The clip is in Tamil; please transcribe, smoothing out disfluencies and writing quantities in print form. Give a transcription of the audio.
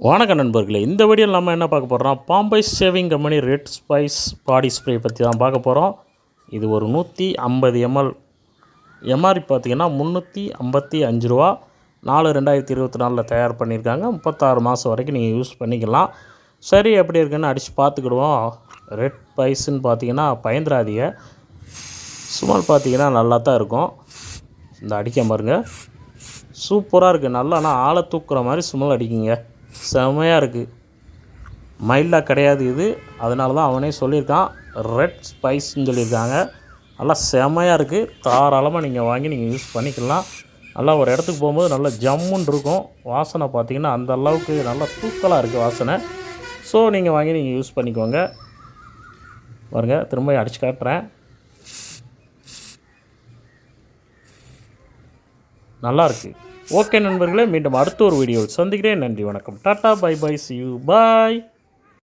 வணக்கம் நண்பர்களே, இந்த வீடியோவில் நம்ம என்ன பார்க்க போகிறோம்னா பாம்பை shaving company red spice body spray பற்றி தான் பார்க்க போகிறோம். இது ஒரு 150 ml, எம்ஆர்பி பார்த்திங்கன்னா 355 ரூபா. 4/2024 தயார் பண்ணியிருக்காங்க. 36 மாதம் வரைக்கும் நீங்கள் யூஸ் பண்ணிக்கலாம். சரி, எப்படி இருக்குன்னு அடித்து பார்த்துக்கிடுவோம். ரெட் ஸ்பைஸ்ன்னு பார்த்தீங்கன்னா பயந்துராதிங்க, ஸ்மெல் பார்த்தீங்கன்னா நல்லா தான் இருக்கும். இந்த அடிக்க பாருங்கள், சூப்பராக இருக்குது. நல்லா ஆனால் ஆளை தூக்குற மாதிரி ஸ்மெல் அடிக்குங்க, செம்மையாக இருக்குது. மைல்டாக கிடையாது இது, அதனால தான் அவனே சொல்லியிருக்கான் ரெட் ஸ்பைஸ்ன்னு சொல்லியிருக்காங்க. நல்லா செம்மையாக இருக்குது. தாராளமாக நீங்கள் வாங்கி நீங்கள் யூஸ் பண்ணிக்கலாம். நல்லா ஒரு இடத்துக்கு போகும்போது நல்லா ஜம்முன்னு இருக்கும். வாசனை பார்த்திங்கன்னா அந்த அளவுக்கு நல்லா தூக்கலாக இருக்குது வாசனை. ஸோ நீங்கள் வாங்கி நீங்கள் யூஸ் பண்ணிக்கோங்க. பாருங்கள், திரும்ப அடித்து காட்டுறேன். நல்லாயிருக்கு. ஓகே நண்பர்களே, மீண்டும் அடுத்த ஒரு வீடியோவில் சந்திக்கிறேன். நன்றி, வணக்கம், tata, bye bye, see you, bye.